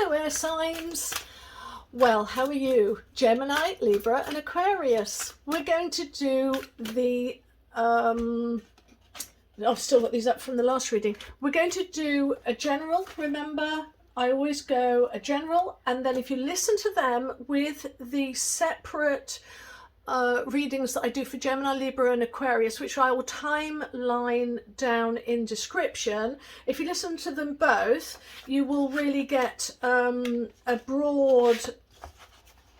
Hello air signs. Well, how are you? Gemini, Libra and Aquarius. We're going to do the I've still got these up from the last reading. We're going to do a general. Remember, I always go a general, and then if you listen to them with the separate readings that I do for Gemini, Libra and Aquarius, which I will timeline down in description, if you listen to them both, you will really get a broad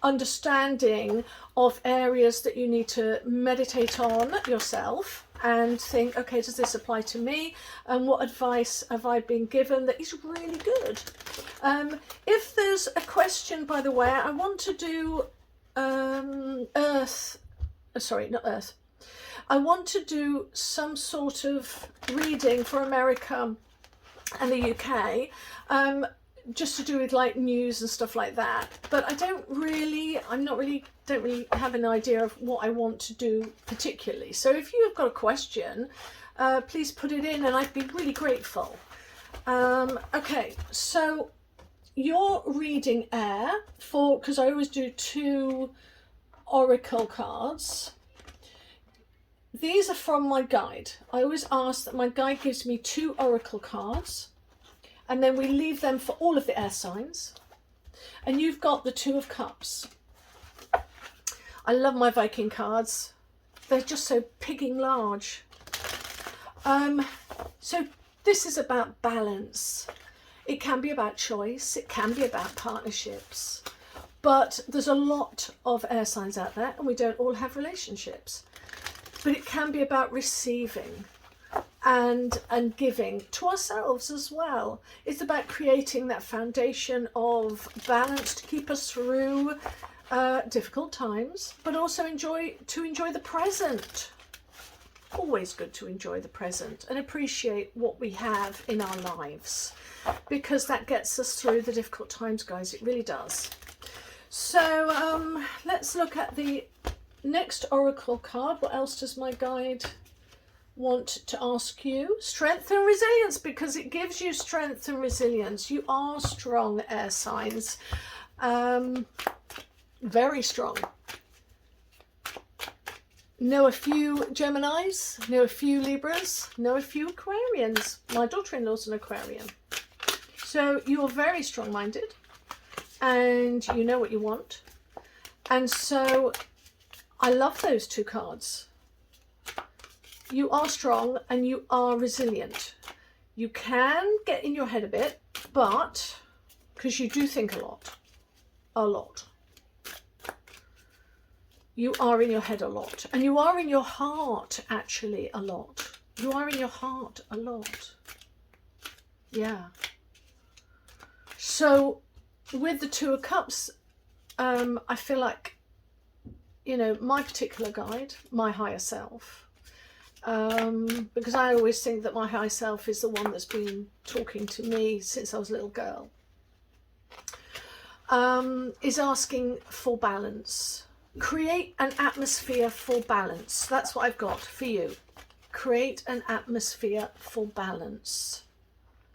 understanding of areas that you need to meditate on yourself and think, okay, does this apply to me, and what advice have I been given that is really good. If there's a question, by the way, I want to do I want to do some sort of reading for America and the UK, just to do with like news and stuff like that, but I don't really have an idea of what I want to do particularly. So if you have got a question, please put it in and I'd be really grateful. Okay, so you're reading air for, because I always do 2 oracle cards. These are from my guide. I always ask that my guide gives me 2 oracle cards, and then we leave them for all of the air signs. And you've got the 2 of Cups. I love my Viking cards. They're just so pigging large. So this is about balance. It can be about choice. It can be about partnerships. But there's a lot of air signs out there, and we don't all have relationships. But it can be about receiving and giving to ourselves as well. It's about creating that foundation of balance to keep us through difficult times, but also enjoy the present. Always good to enjoy the present and appreciate what we have in our lives, because that gets us through the difficult times, guys. It really does. So let's look at the next oracle card. What else does my guide want to ask you? Strength and resilience, because it gives you strength and resilience. You are strong, air signs. Very strong. Know a few Geminis, know a few Libras, know a few Aquarians. My daughter-in-law's an Aquarian. So you're very strong-minded and you know what you want. And so I love those 2 cards. You are strong and you are resilient. You can get in your head a bit, but because you do think a lot. You are in your head a lot, and you are in your heart actually a lot. You are in your heart a lot. Yeah. So with the 2 of Cups, I feel like, you know, my particular guide, my higher self, because I always think that my higher self is the one that's been talking to me since I was a little girl, is asking for balance. Create an atmosphere for balance. That's what I've got for you. Create an atmosphere for balance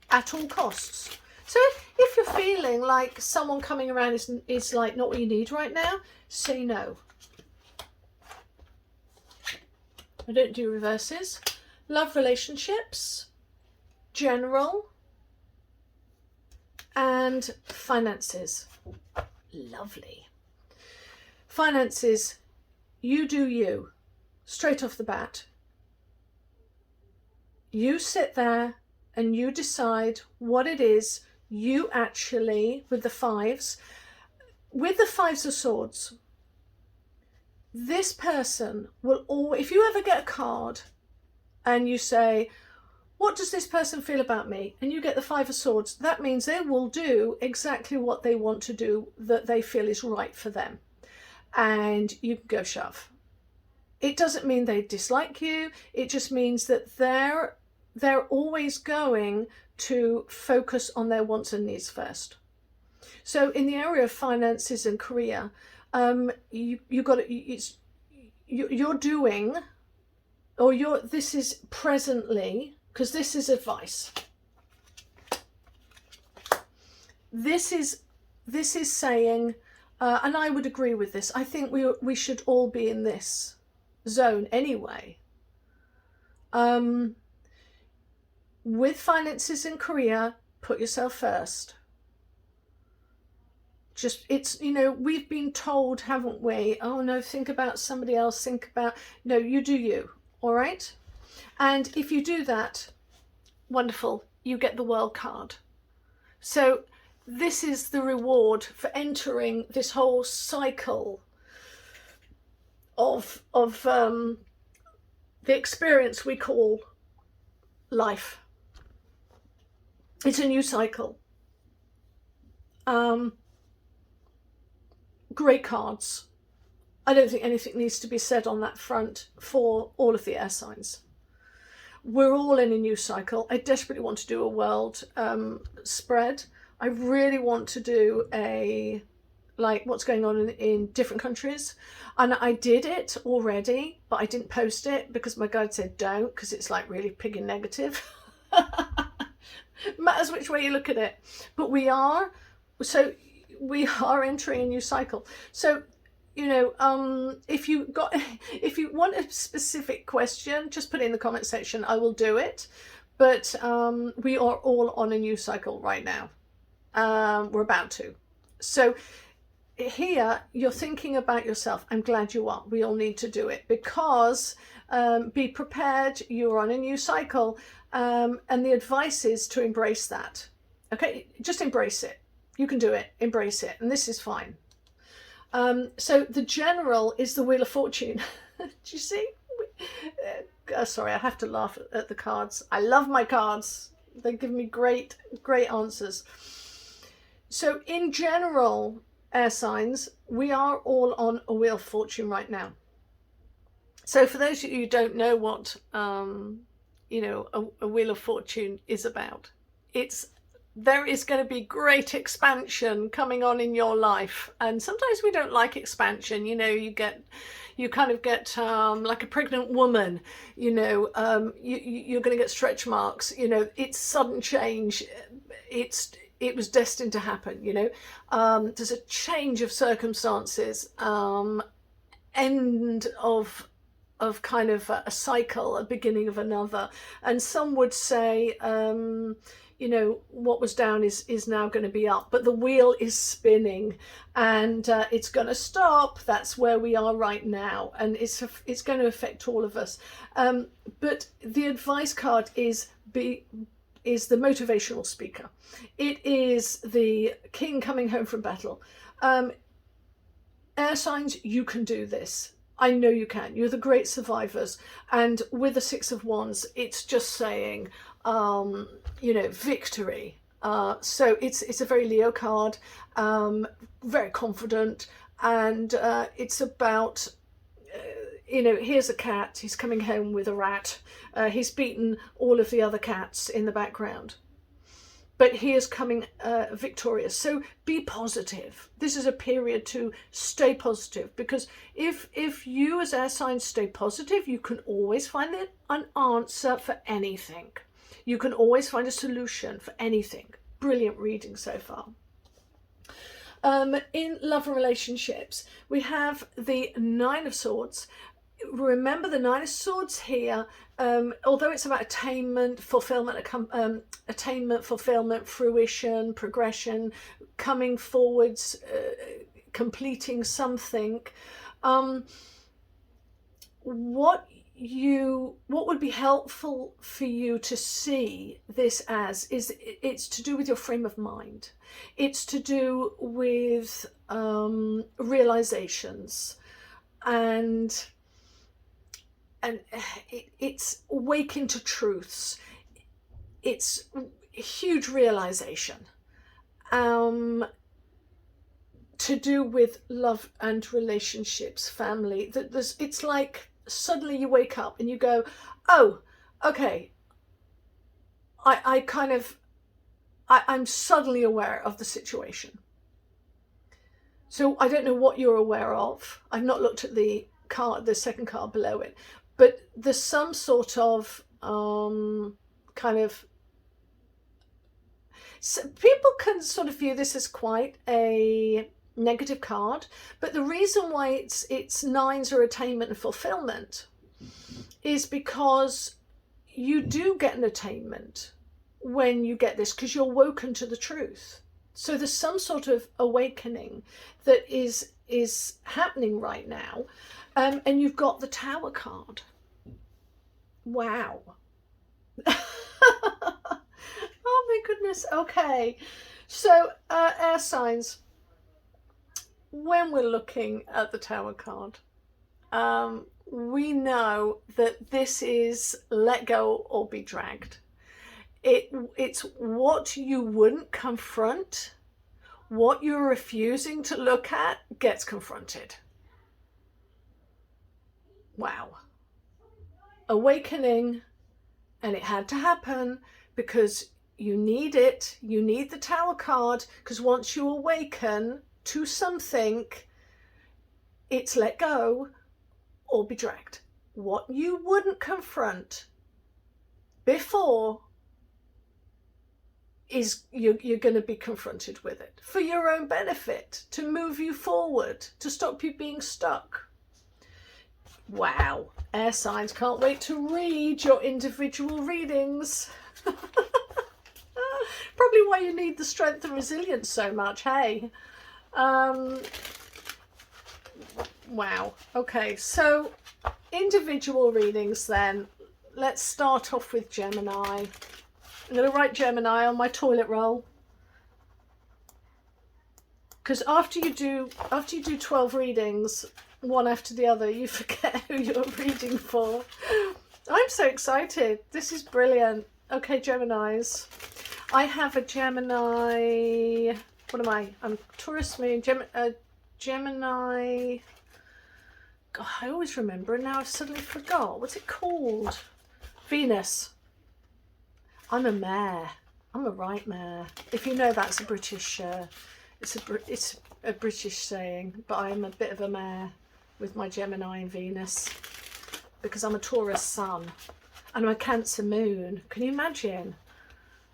at all costs. So if you're feeling like someone coming around is like not what you need right now, say no. I don't do reverses. Love, relationships, general, and finances. Lovely. Finances, you do you, straight off the bat. You sit there and you decide what it is you actually, with the 5s, with the 5s of Swords, this person will always, if you ever get a card and you say, what does this person feel about me? And you get the 5 of Swords, that means they will do exactly what they want to do that they feel is right for them. And you can go shove. It doesn't mean they dislike you. It just means that they're always going to focus on their wants and needs first. So in the area of finances and career, you're doing, or this is presently, because this is advice. this is saying, and I would agree with this, I think we should all be in this zone anyway. With finances and career, put yourself first. Just, it's, you know, we've been told, haven't we? Oh no, think about somebody else, no, you do you, all right? And if you do that, wonderful, you get the world card. So this is the reward for entering this whole cycle of the experience we call life. It's a new cycle. Great cards. I don't think anything needs to be said on that front for all of the air signs. We're all in a new cycle. I desperately want to do a world spread. I really want to do a, like, what's going on in different countries. And I did it already, but I didn't post it because my guide said don't, because it's like really pig and negative. Matters which way you look at it. But we are entering a new cycle. So, you know, if you want a specific question, just put it in the comment section. I will do it. But we are all on a new cycle right now. We're about to. So here you're thinking about yourself. I'm glad you are. We all need to do it, because be prepared. You're on a new cycle, and the advice is to embrace that. Okay, just embrace it. You can do it. Embrace it, and this is fine. So the general is the Wheel of Fortune. Do you see? Sorry, I have to laugh at the cards. I love my cards. They give me great answers. So in general, air signs, we are all on a Wheel of Fortune right now. So for those of you who don't know what, you know, a Wheel of Fortune is about, there is going to be great expansion coming on in your life. And sometimes we don't like expansion. You know, you kind of get like a pregnant woman, you know, you're going to get stretch marks. You know, it's sudden change. It was destined to happen, you know. There's a change of circumstances, end of kind of a cycle, a beginning of another. And some would say, you know, what was down is now going to be up, but the wheel is spinning, and it's going to stop. That's where we are right now, and it's going to affect all of us. But the advice card is the motivational speaker. It is the king coming home from battle. Air signs, you can do this. I know you can. You're the great survivors. And with the Six of Wands, it's just saying, you know, victory. So it's a very Leo card, very confident, and it's about, you know, here's a cat, he's coming home with a rat, he's beaten all of the other cats in the background, but he is coming victorious. So be positive. This is a period to stay positive, because if you as air signs stay positive, you can always find an answer for anything. You can always find a solution for anything. Brilliant reading so far. In love and relationships, we have the Nine of Swords. Remember, the Nine of Swords here, although it's about attainment, fulfillment, fruition, progression, coming forwards, completing something. What would be helpful for you to see this as is, it's to do with your frame of mind. It's to do with realizations, and it's waking to truths. It's a huge realization to do with love and relationships, family. That it's like suddenly you wake up and you go, oh, okay, I'm suddenly aware of the situation. So I don't know what you're aware of. I've not looked at the second card below it, but there's some sort of kind of So people can sort of view this as quite a negative card, but the reason why it's nines are attainment and fulfillment is because you do get an attainment when you get this, because you're woken to the truth. So there's some sort of awakening that is happening right now, and you've got the Tower card. Wow. Oh my goodness. Okay, so air signs, when we're looking at the Tower card, we know that this is let go or be dragged. It's what you wouldn't confront, what you're refusing to look at gets confronted. Wow. Awakening, and it had to happen because you need it. You need the Tower card, because once you awaken to something, it's let go or be dragged. What you wouldn't confront before is you're going to be confronted with it for your own benefit, to move you forward, to stop you being stuck. Wow. Air signs, can't wait to read your individual readings. Probably why you need the strength and resilience so much, hey? Wow. Okay, so individual readings then. Let's start off with Gemini. I'm going to write Gemini on my toilet roll, because after you do 12 readings, one after the other, you forget who you're reading for. I'm so excited. This is brilliant. Okay, Geminis. I have a Gemini. What am I? I'm Taurus moon. Gemini. God, I always remember, and now I've suddenly forgot. What's it called? Venus. I'm a mare. I'm a right mare. If you know, that's a British. It's a British saying, but I'm a bit of a mare with my Gemini and Venus, because I'm a Taurus sun and I'm a Cancer moon. Can you imagine?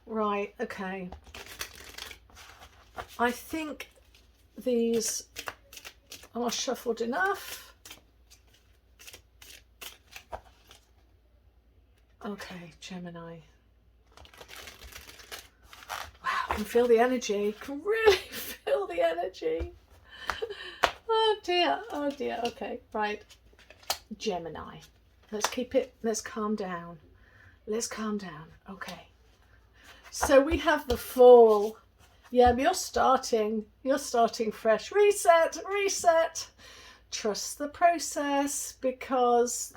Right. Okay. I think these are shuffled enough. Okay, Gemini. Wow, I can feel the energy. I can really feel the energy. Oh dear, oh dear. Okay, right. Gemini. Let's keep it, let's calm down. Let's calm down. Okay. So we have the Fool. Yeah, but you're starting fresh. Reset, reset. Trust the process, because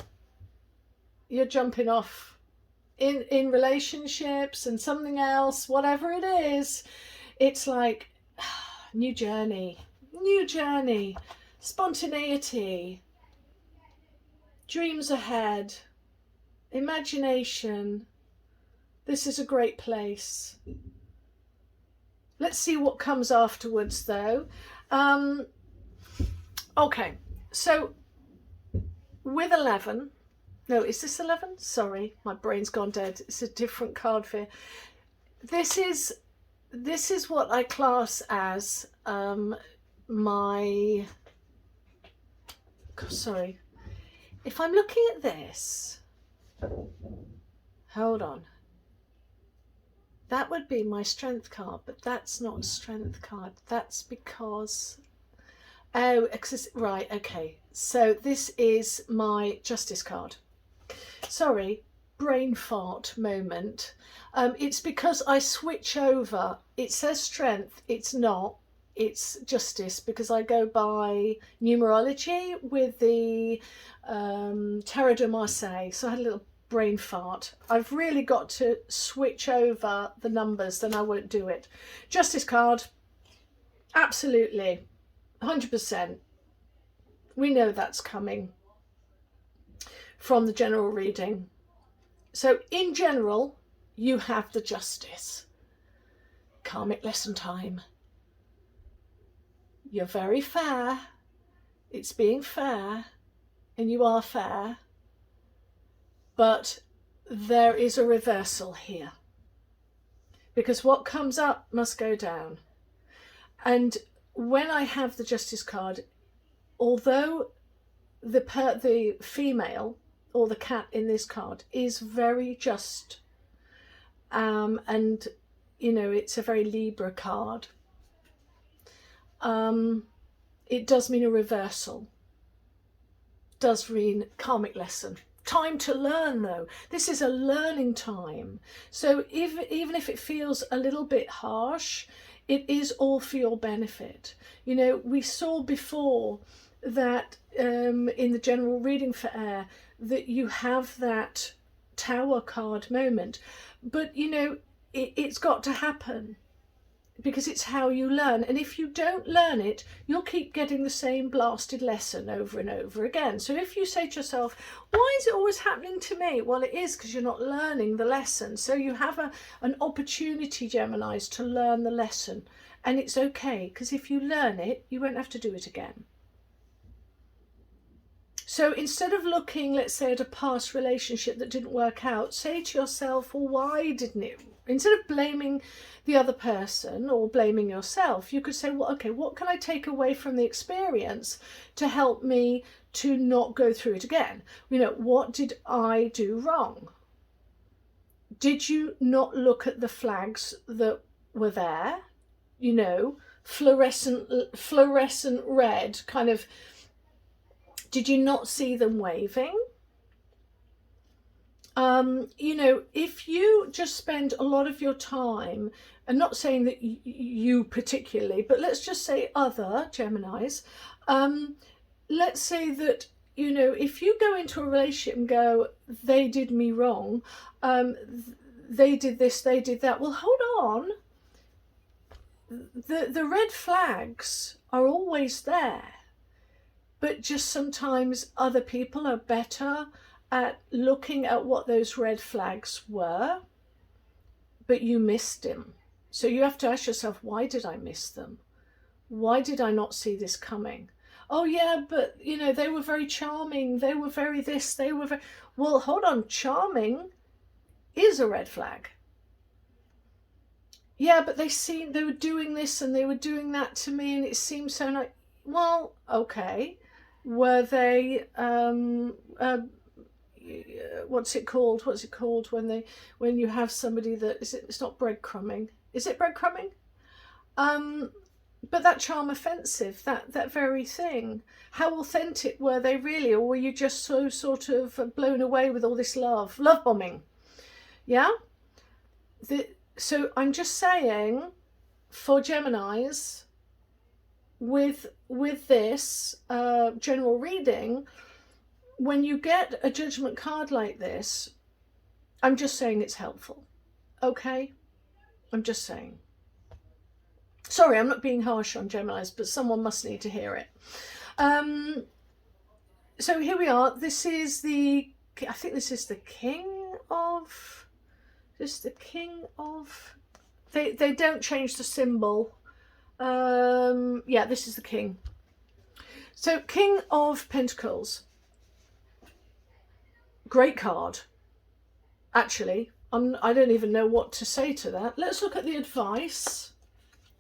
you're jumping off in relationships and something else, whatever it is. It's like new journey, spontaneity, dreams ahead, imagination. This is a great place. Let's see what comes afterwards, though. Okay, so with 11, no, is this 11? Sorry, my brain's gone dead. It's a different card for. This is what I class as my. Sorry, if I'm looking at this, hold on. That would be my strength card, but that's not a strength card. That's because, oh, right, okay. So this is my justice card. Sorry, brain fart moment. It's because I switch over. It says strength, it's not. It's justice, because I go by numerology with the Tarot de Marseille. So I had a little brain fart. I've really got to switch over the numbers, then I won't do it. Justice card, absolutely, 100%. We know that's coming from the general reading. So in general, you have the Justice. Karmic lesson time. You're very fair. It's being fair, and you are fair. But there is a reversal here. because what comes up must go down. And when I have the Justice card, although the female or the cat in this card is very just, and you know, it's a very Libra card, it does mean a reversal, does mean karmic lesson. Time to learn, though. This is a learning time. So even if it feels a little bit harsh, it is all for your benefit. You know, we saw before that in the general reading for air, that you have that Tower card moment. But, you know, it's got to happen, because it's how you learn. And if you don't learn it, you'll keep getting the same blasted lesson over and over again. So if you say to yourself, why is it always happening to me? Well, it is because you're not learning the lesson. So you have an opportunity, Geminis, to learn the lesson. And it's okay, because if you learn it, you won't have to do it again. So instead of looking, let's say, at a past relationship that didn't work out, say to yourself, well, why didn't it? Instead of blaming the other person or blaming yourself, you could say, well, okay, what can I take away from the experience to help me to not go through it again? You know, what did I do wrong? Did you not look at the flags that were there? You know, fluorescent red, kind of, did you not see them waving? You know, if you just spend a lot of your time, and not saying that you particularly, but let's just say other Geminis, let's say that, you know, if you go into a relationship and go, they did me wrong, they did this, they did that, well, hold on. The red flags are always there, but just sometimes other people are better at looking at what those red flags were, but you missed them. So you have to ask yourself, why did I miss them? Why did I not see this coming? Oh yeah, but you know, they were very charming, they were very this, they were very... Well, hold on, charming is a red flag. Yeah, but they were doing this and they were doing that to me, and it seemed so nice. Well, okay. Were they what's it called when you have somebody that it's not breadcrumbing, is it breadcrumbing? But that charm offensive, that very thing, how authentic were they really? Or were you just so sort of blown away with all this love bombing? Yeah. So I'm just saying, for Geminis, with this general reading, when you get a judgment card like this, I'm just saying it's helpful. Okay? I'm just saying. Sorry, I'm not being harsh on Geminis, but someone must need to hear it. So here we are. This is I think this is the king of... They don't change the symbol. Yeah, this is the king. So King of Pentacles. Great card. Actually, I don't even know what to say to that. Let's look at the advice,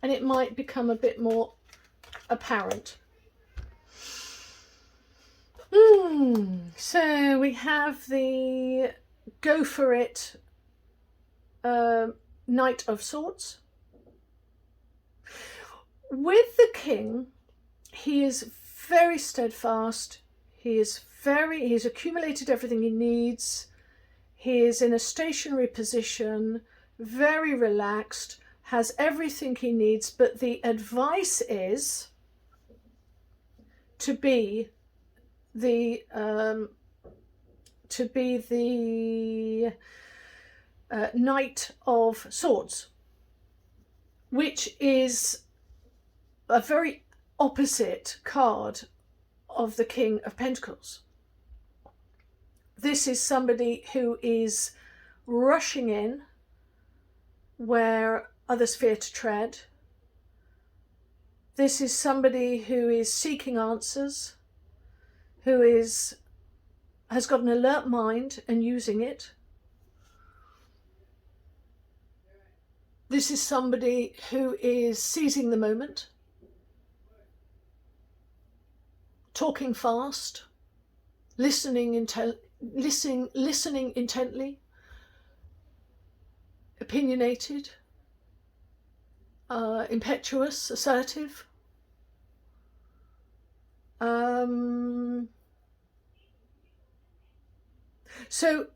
and it might become a bit more apparent. So we have the go for it Knight of Swords. With the king, he is very steadfast. He's accumulated everything he needs. He is in a stationary position, very relaxed, has everything he needs, but the advice is to be the Knight of Swords, which is a very opposite card of the King of Pentacles. This is somebody who is rushing in where others fear to tread. This is somebody who is seeking answers, who has got an alert mind and using it. This is somebody who is seizing the moment, talking fast, listening intently, opinionated, impetuous, assertive. So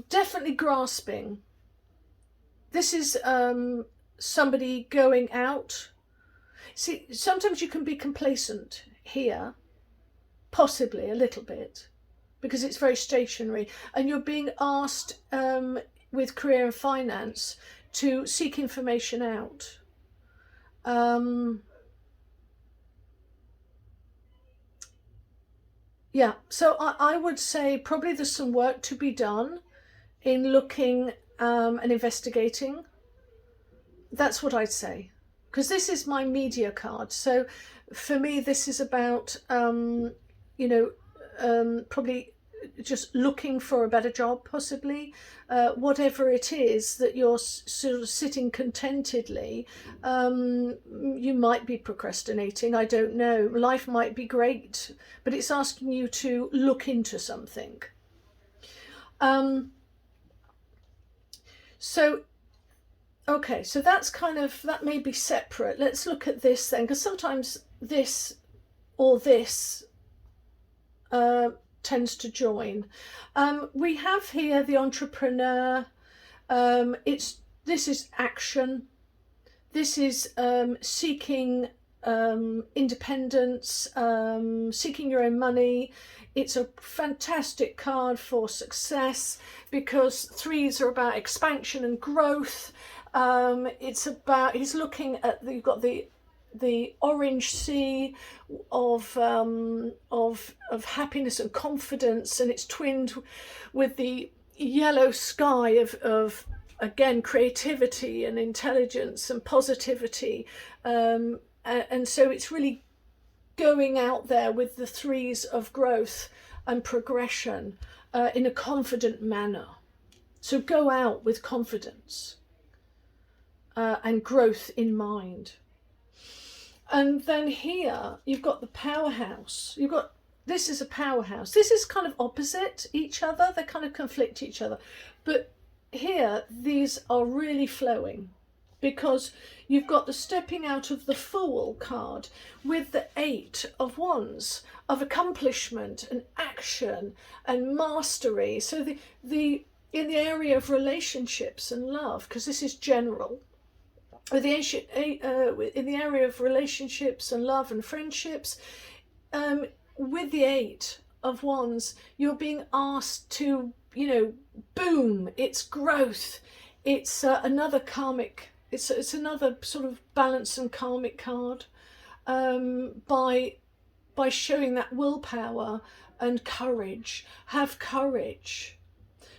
definitely grasping. This is somebody going out. See, sometimes you can be complacent here, possibly a little bit, because it's very stationary, and you're being asked with career and finance to seek information out. Yeah, so I would say probably there's some work to be done in looking and investigating. That's what I'd say, because this is my media card. So for me, this is about, you know, probably just looking for a better job, possibly, whatever it is that you're sort of sitting contentedly. You might be procrastinating, I don't know. Life might be great, but it's asking you to look into something. So, okay, so that's kind of, that may be separate. Let's look at this then, because sometimes this or this tends to join. We have here the entrepreneur. This is action. This is seeking independence, seeking your own money. It's a fantastic card for success because threes are about expansion and growth. It's about, he's looking at, you've got the orange sea of happiness and confidence, and it's twinned with the yellow sky of again, creativity and intelligence and positivity. And so it's really going out there with the threes of growth and progression in a confident manner. So go out with confidence and growth in mind. And then here you've got the powerhouse. You've got, this is a powerhouse. This is kind of opposite each other. They kind of conflict each other. But here, these are really flowing because you've got the stepping out of the Fool card with the 8 of Wands, of accomplishment and action and mastery. So in the area of relationships and love, because this is general, in the area of relationships and love and friendships, with the 8 of Wands, you're being asked to, you know, boom, it's growth. It's another karmic, it's another sort of balance and karmic card, by showing that willpower and courage. Have courage.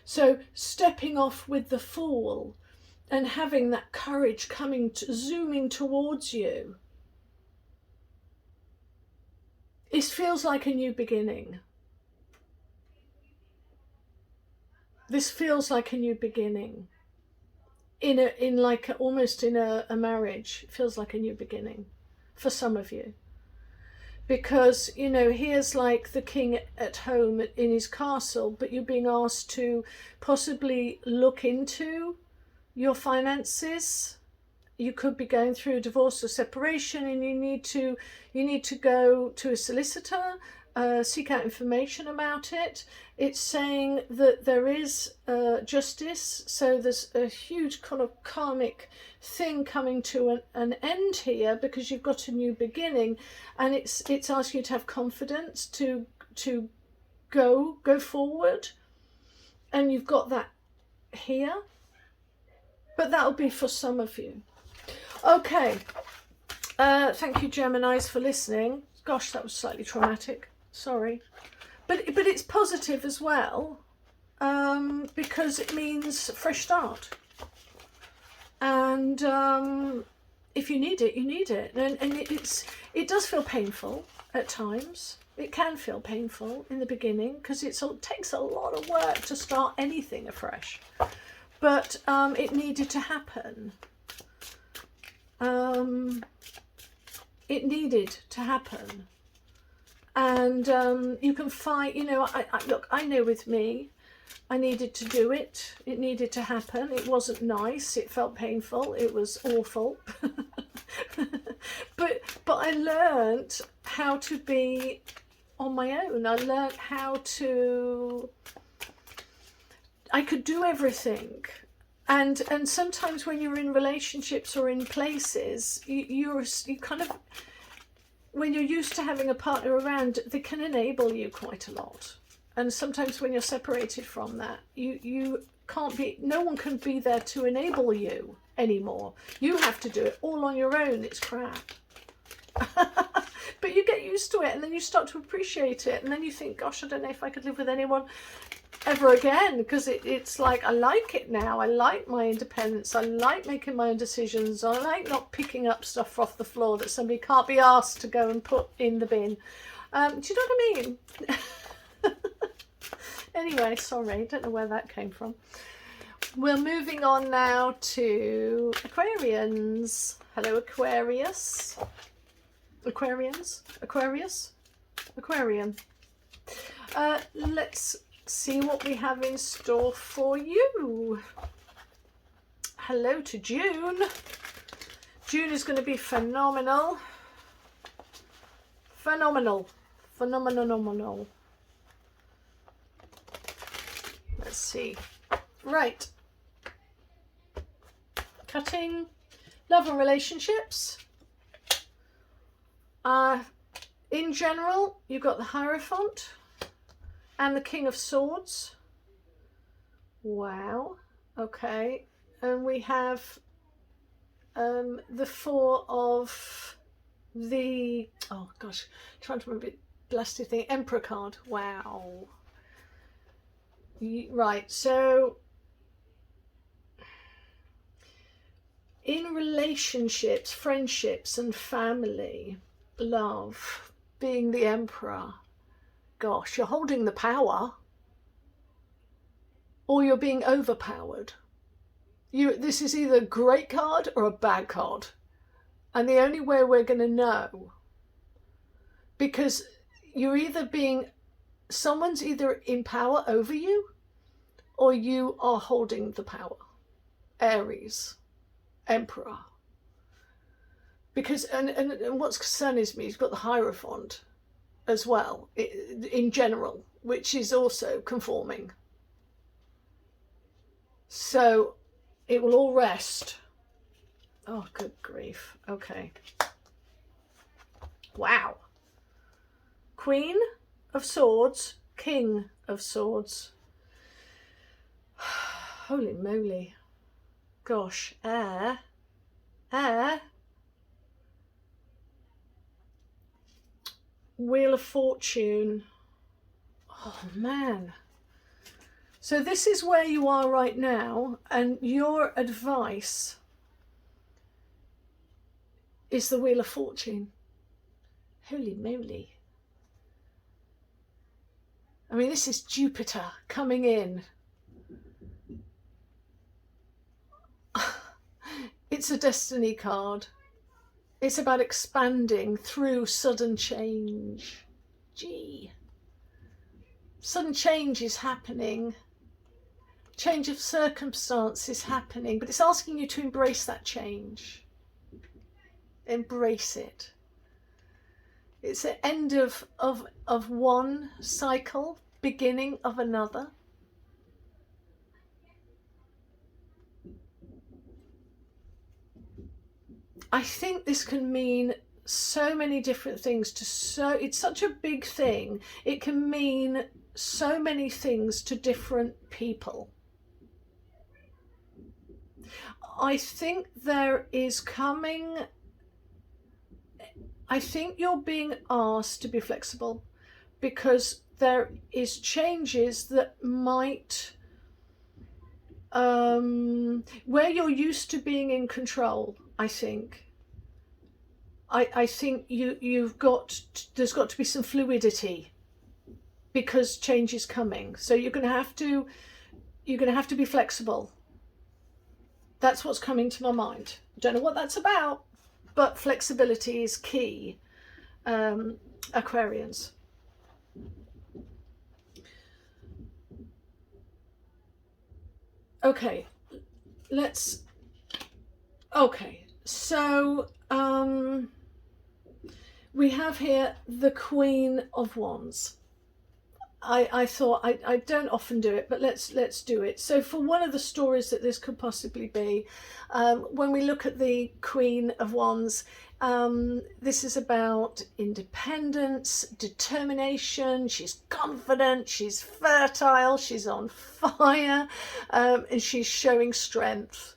So stepping off with the Fool and having that courage coming to, zooming towards you. It feels like a new beginning. This feels like a new beginning. Almost in a marriage, it feels like a new beginning for some of you. Because, you know, here's like the king at home in his castle, but you're being asked to possibly look into your finances. You could be going through a divorce or separation, and you need to go to a solicitor, seek out information about it. It's saying that there is justice, so there's a huge kind of karmic thing coming to an end here because you've got a new beginning, and it's asking you to have confidence to go forward, and you've got that here. But that'll be for some of you. Okay, thank you Geminis for listening. Gosh, that was slightly traumatic, sorry. But it's positive as well, because it means fresh start. And if you need it, you need it. And it does feel painful at times. It can feel painful in the beginning because it takes a lot of work to start anything afresh. but it needed to happen. It needed to happen. And you can find, you know, look, I know with me, I needed to do it. It needed to happen. It wasn't nice. It felt painful. It was awful. but I learned how to be on my own. I learned how to, I could do everything. And sometimes when you're in relationships or in places, you kind of, when you're used to having a partner around, they can enable you quite a lot. And sometimes when you're separated from that, you can't be, no one can be there to enable you anymore. You have to do it all on your own. It's crap. But you get used to it, and then you start to appreciate it, and then you think, gosh, I don't know if I could live with anyone ever again, because it's like, I like it now. I like my independence. I like making my own decisions. I like not picking up stuff off the floor that somebody can't be asked to go and put in the bin. Do you know what I mean? Anyway, sorry, don't know where that came from. We're moving on now to Aquarians. Hello, Aquarius. Aquarians? Aquarius? Aquarian. Let's see what we have in store for you. Hello to June. June is going to be phenomenal. Phenomenal. Phenomenal. Let's see. Right. Cutting. Love and relationships. In general, you've got the Hierophant and the King of Swords. Wow. Okay. And we have the Four of the, oh gosh, trying to remember the blasted thing, Emperor card. Wow. Right, so in relationships, friendships and family, love, being the Emperor, gosh, you're holding the power, or you're being overpowered. This is either a great card or a bad card. And the only way we're going to know, because you're either being, someone's either in power over you, or you are holding the power. Aries, Emperor. Because, and what's concerns me, you've got the Hierophant as well, in general, which is also conforming. So it will all rest. Oh, good grief. Okay. Wow. Queen of Swords, King of Swords. Holy moly. Gosh, air. Wheel of Fortune. Oh man. So this is where you are right now, and your advice is the Wheel of Fortune. Holy moly. I mean, this is Jupiter coming in. It's a destiny card. It's about expanding through sudden change. Gee. Sudden change is happening. Change of circumstance is happening, but it's asking you to embrace that change. Embrace it. It's the end of one cycle, beginning of another. I think this can mean so many different things it's such a big thing. It can mean so many things to different people. I think there is coming, I think you're being asked to be flexible, because there is changes that might, where you're used to being in control, I think. I think there's got to be some fluidity, because change is coming. So you're going to have to be flexible. That's what's coming to my mind. Don't know what that's about, but flexibility is key, Aquarians. Okay, so we have here the Queen of Wands. I thought I don't often do it, but let's do it. So for one of the stories that this could possibly be, when we look at the Queen of Wands, this is about independence, determination. She's confident, she's fertile, she's on fire, and she's showing strength.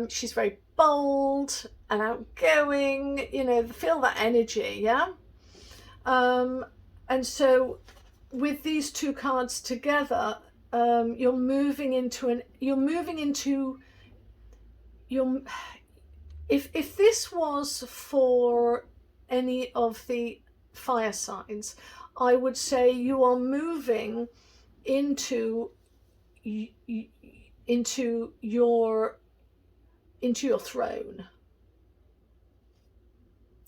She's very bold and outgoing, you know, feel that energy, yeah? And so with these two cards together, if this was for any of the fire signs, I would say you are moving into your throne.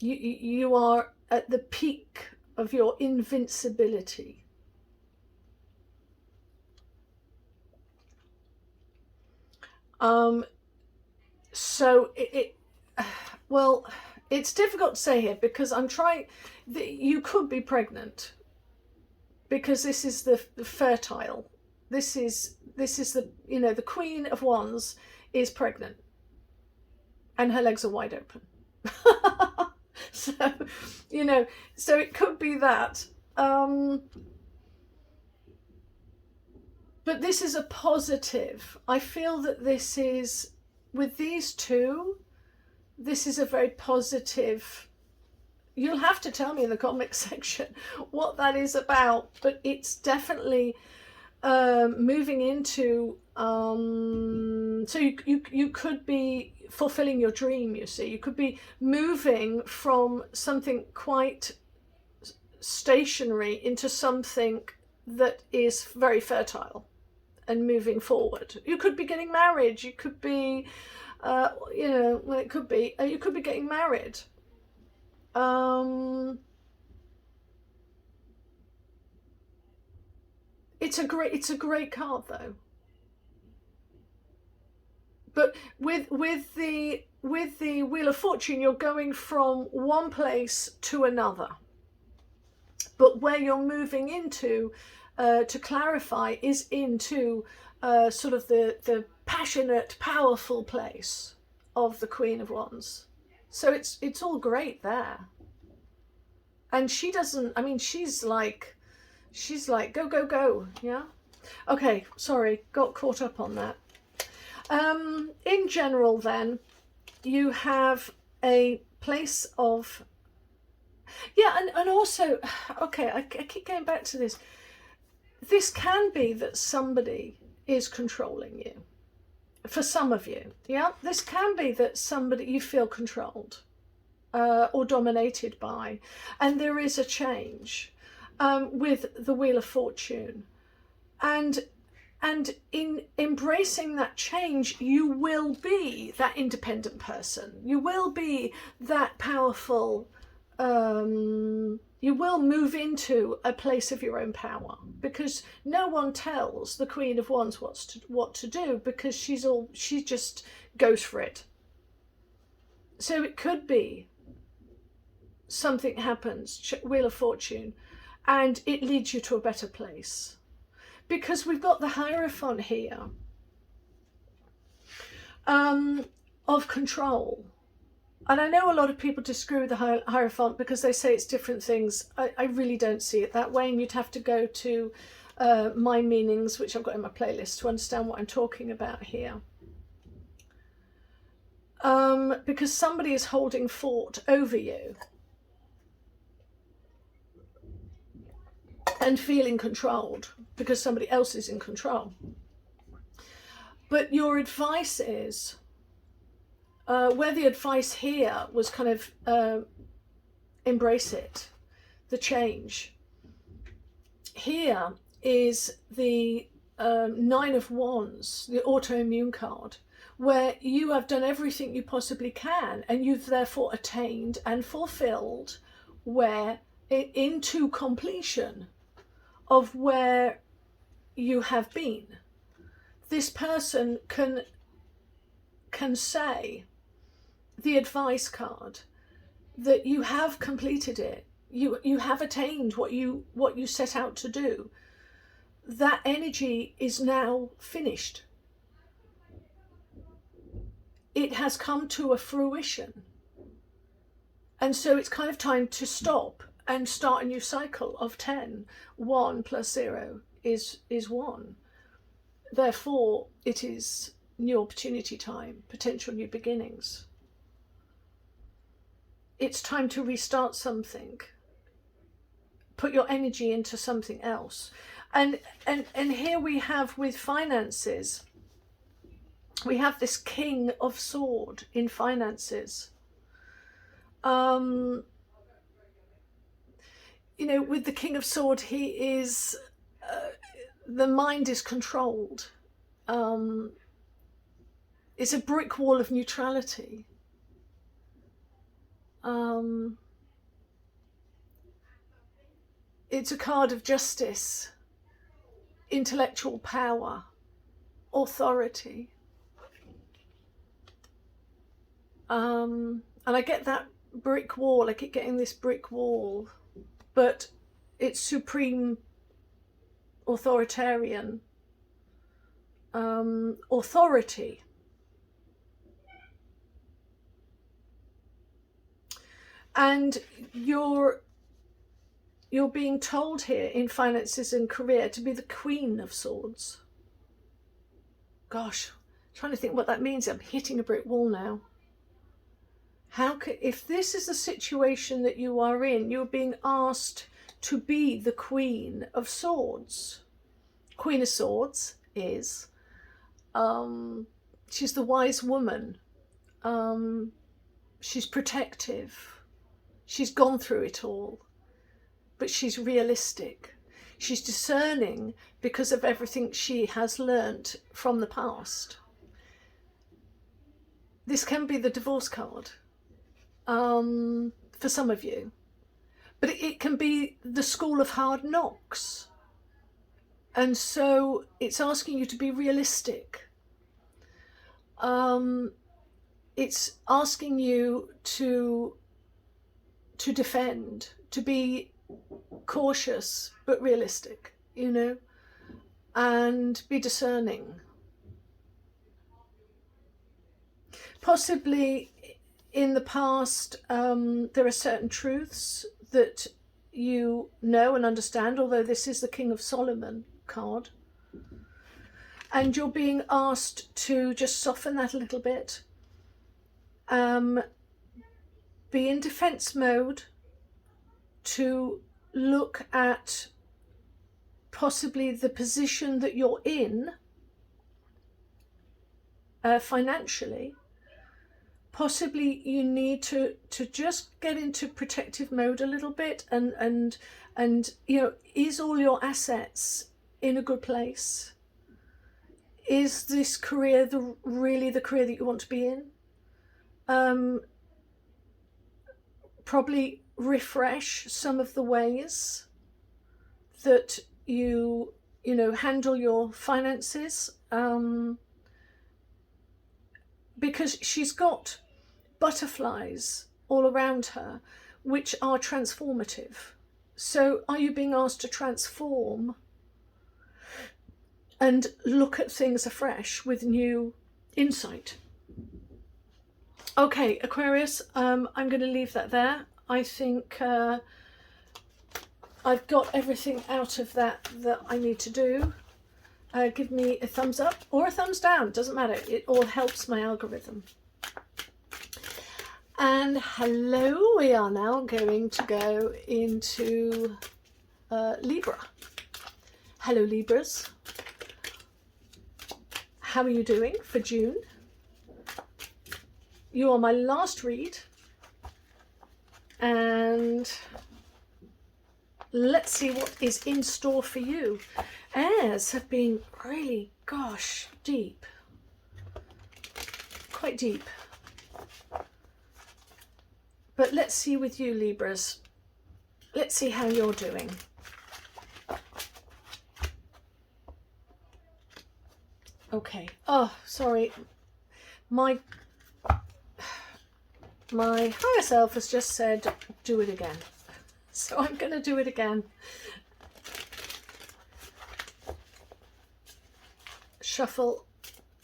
You are at the peak of your invincibility. So well, it's difficult to say here because I'm trying. You could be pregnant because this is the fertile. This is the, you know, the Queen of Wands is pregnant and her legs are wide open. So, you know, so it could be that. But this is a positive. I feel that this is, with these two, this is a very positive. You'll have to tell me in the comment section what that is about, but it's definitely moving into, so you could be fulfilling your dream, you see. You could be moving from something quite stationary into something that is very fertile and moving forward. You could be getting married. You could be, you know, well, it could be, you could be getting married. It's a great card though. But with the Wheel of Fortune, you're going from one place to another. But where you're moving into, to clarify, is into sort of the passionate, powerful place of the Queen of Wands. So it's all great there. And she doesn't, I mean, she's like go, go, go, yeah? Okay, sorry, got caught up on that. In general then, you have a place of, yeah, and also, okay, I keep going back to this. This can be that somebody is controlling you. For some of you, yeah? This can be that somebody, you feel controlled or dominated by, and there is a change with the Wheel of Fortune. And in embracing that change, you will be that independent person. You will be that powerful, you will move into a place of your own power, because no one tells the Queen of Wands what to do, because she just goes for it. So it could be something happens, Wheel of Fortune, and it leads you to a better place. Because we've got the Hierophant here of control. And I know a lot of people disagree with the Hierophant because they say it's different things. I really don't see it that way, and you'd have to go to my meanings, which I've got in my playlist, to understand what I'm talking about here. Because somebody is holding fort over you and feeling controlled because somebody else is in control. But your advice is, where the advice here was kind of embrace it, the change. Here is the 9 of Wands, the autoimmune card, where you have done everything you possibly can, and you've therefore attained and fulfilled where into completion of where you have been. This person can say, the advice card, that you have completed it. You have attained what you set out to do. That energy is now finished. It has come to a fruition. And so it's kind of time to stop and start a new cycle of 10. 1 plus 0 is 1. Therefore, it is new opportunity time, potential new beginnings. It's time to restart something. Put your energy into something else. And here we have with finances, we have this King of Sword in finances. You know, with the King of Sword, he is, the mind is controlled. It's a brick wall of neutrality. It's a card of justice, intellectual power, authority. And I get that brick wall, I keep getting this brick wall, but it's supreme authoritarian authority. And you're being told here in finances and career to be the Queen of Swords. Gosh, I'm trying to think what that means. I'm hitting a brick wall now. If this is the situation that you are in, you're being asked to be the Queen of Swords. Queen of Swords is, she's the wise woman. She's protective. She's gone through it all, but she's realistic. She's discerning because of everything she has learnt from the past. This can be the divorce card for some of you, but it can be the school of hard knocks. And so it's asking you to be realistic. It's asking you to defend, to be cautious but realistic, you know, and be discerning. Possibly in the past, there are certain truths that you know and understand, although this is the King of Solomon card. And you're being asked to just soften that a little bit. Be in defense mode, to look at possibly the position that you're in financially. Possibly you need to just get into protective mode a little bit, and you know, is all your assets in a good place? Is this career really the career that you want to be in? Probably refresh some of the ways that you know, handle your finances, because she's got butterflies all around her which are transformative. So are you being asked to transform and look at things afresh with new insight? Okay, Aquarius, I'm going to leave that there. I think I've got everything out of that I need to do. Give me a thumbs up or a thumbs down, doesn't matter. It all helps my algorithm. And hello, we are now going to go into Libra. Hello, Libras. How are you doing for June? You are my last read, and let's see what is in store for you. Airs have been really, gosh, deep. quite deep. But let's see with you, Libras. Let's see how you're doing. Okay. Oh, sorry. My higher self has just said, do it again. So I'm going to do it again. Shuffle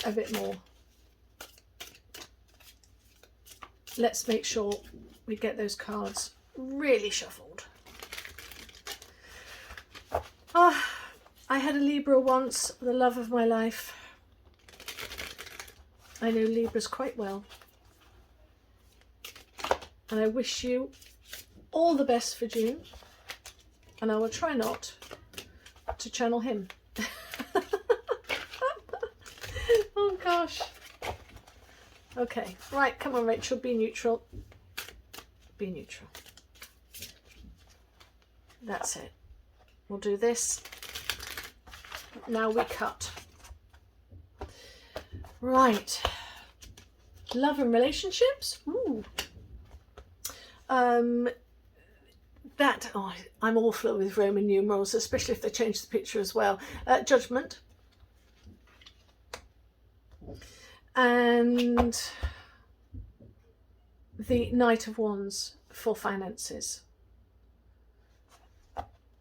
a bit more. Let's make sure we get those cards really shuffled. Ah, I had a Libra once, the love of my life. I know Libras quite well. And I wish you all the best for June. And I will try not to channel him. Oh gosh. Okay, right, come on Rachel, be neutral. Be neutral. That's it. We'll do this. Now we cut. Right. Love and relationships. Ooh. I'm awful with Roman numerals, especially if they change the picture as well. Judgment. And the Knight of Wands for finances.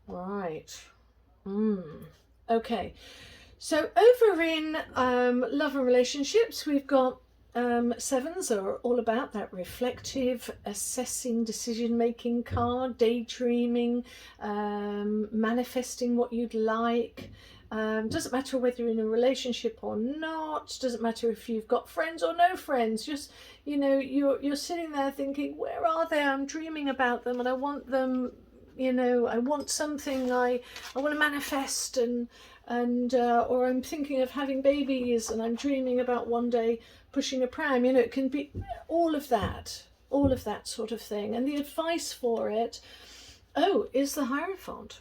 Right. Okay. So over in love and relationships, we've got sevens are all about that reflective, assessing, decision-making card, daydreaming, manifesting what you'd like. Doesn't matter whether you're in a relationship or not, doesn't matter if you've got friends or no friends, just, you know, you're sitting there thinking, where are they? I'm dreaming about them and I want them, you know, I want something, I want to manifest, and or I'm thinking of having babies and I'm dreaming about one day pushing a pram, you know, it can be all of that sort of thing. And the advice for it, is the Hierophant.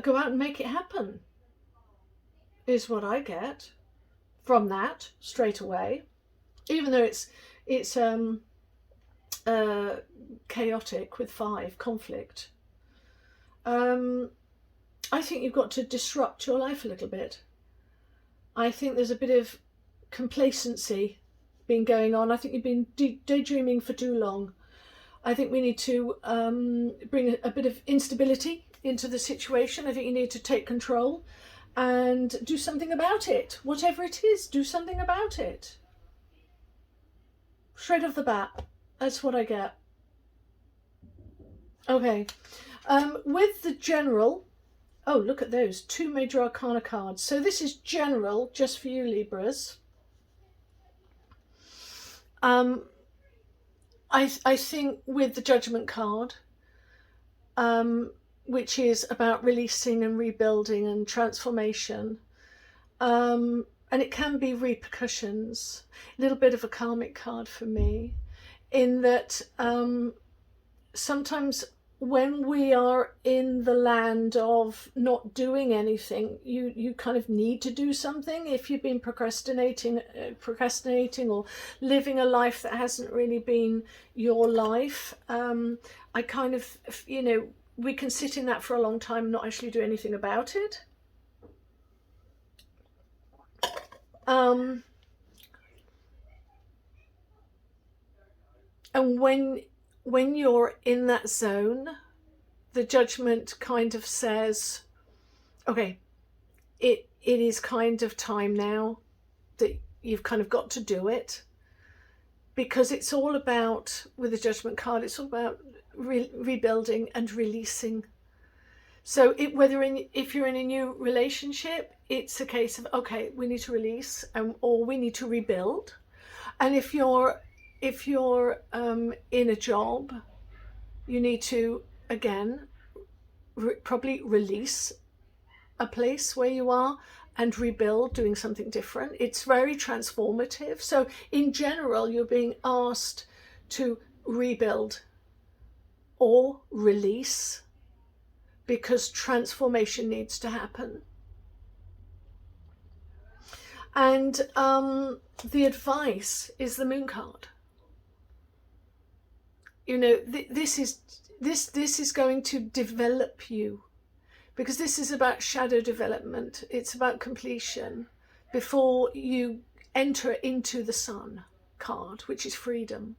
Go out and make it happen, is what I get from that straight away, even though it's chaotic with 5, conflict. I think you've got to disrupt your life a little bit. I think there's a bit of complacency been going on. I think you've been daydreaming for too long. I think we need to bring a bit of instability into the situation. I think you need to take control and do something about it. Whatever it is, do something about it. Straight off the bat, that's what I get. Okay, with the general, oh, look at those 2 major arcana cards. So this is general, just for you Libras. I think with the Judgment card, which is about releasing and rebuilding and transformation, and it can be repercussions, a little bit of a karmic card for me, in that sometimes when we are in the land of not doing anything, you kind of need to do something. If you've been procrastinating or living a life that hasn't really been your life, I kind of, you know, we can sit in that for a long time and not actually do anything about it. And when you're in that zone, the Judgment kind of says, okay, it is kind of time now that you've kind of got to do it, because it's all about, with the Judgment card, it's all about rebuilding and releasing. So if you're in a new relationship, it's a case of, okay, we need to release, or we need to rebuild. And if you're in a job, you need to, again, probably release a place where you are and rebuild, doing something different. It's very transformative. So in general, you're being asked to rebuild or release, because transformation needs to happen. And the advice is the Moon card. You know, this is going to develop you, because this is about shadow development. It's about completion before you enter into the Sun card, which is freedom.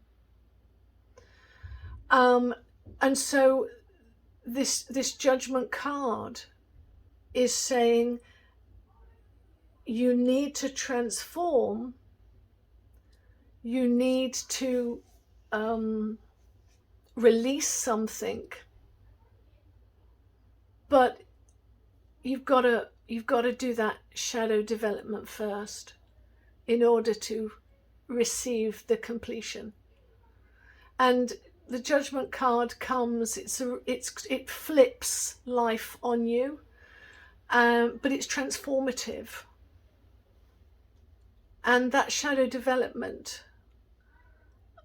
And so this Judgment card is saying you need to transform, you need to release something, but you've got to do that shadow development first in order to receive the completion. And the Judgment card comes, it flips life on you, but it's transformative. And that shadow development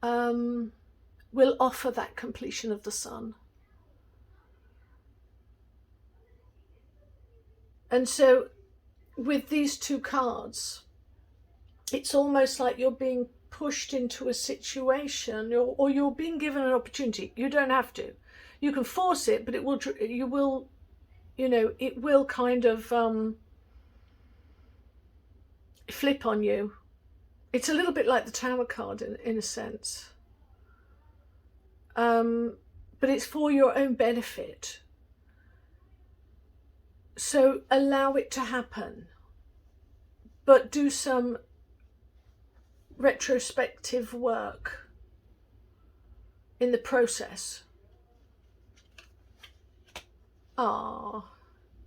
will offer that completion of the Sun. And so with these two cards, it's almost like you're being pushed into a situation, or you're being given an opportunity. You don't have to. You can force it, but it will kind of flip on you. It's a little bit like the Tower card in a sense. But it's for your own benefit. So allow it to happen, but do some retrospective work in the process.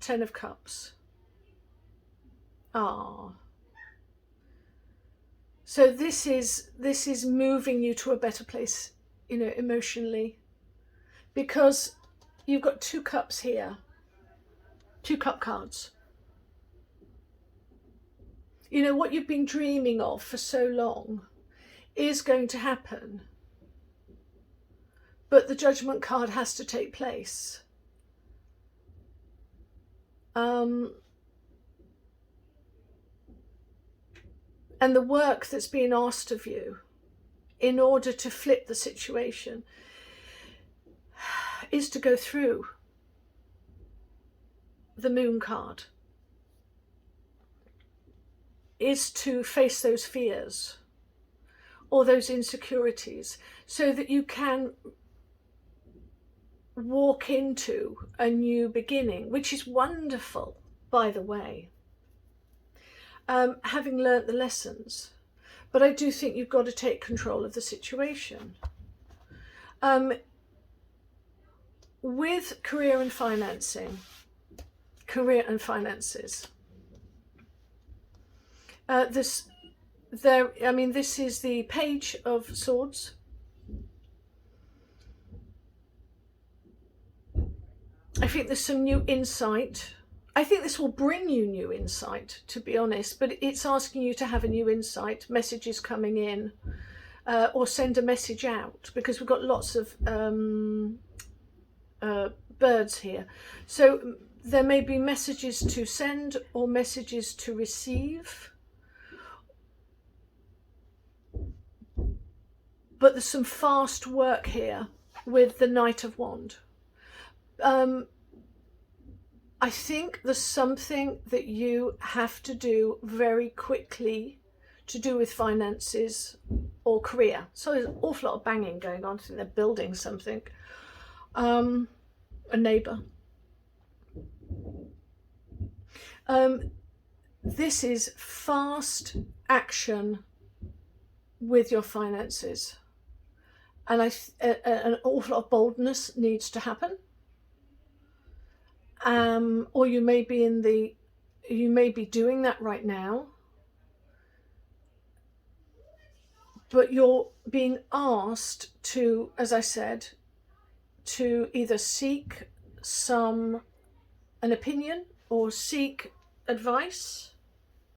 Ten of Cups. So this is moving you to a better place, you know, emotionally, because you've got 2 cups here, 2 cup cards. You know, what you've been dreaming of for so long is going to happen, but the Judgment card has to take place. And the work that's being asked of you in order to flip the situation is to go through the Moon card, is to face those fears or those insecurities, so that you can walk into a new beginning, which is wonderful, by the way, having learnt the lessons. But I do think you've got to take control of the situation. With career and finances, this is the Page of Swords. I think there's some new insight. I think this will bring you new insight, to be honest, but it's asking you to have a new insight, messages coming in, or send a message out, because we've got lots of birds here. So there may be messages to send or messages to receive. But there's some fast work here with the Knight of Wands. I think there's something that you have to do very quickly to do with finances or career. So there's an awful lot of banging going on. I think they're building something. A neighbour. This is fast action with your finances. And an awful lot of boldness needs to happen. Or you may be doing that right now, but you're being asked to, as I said, to either seek an opinion or seek advice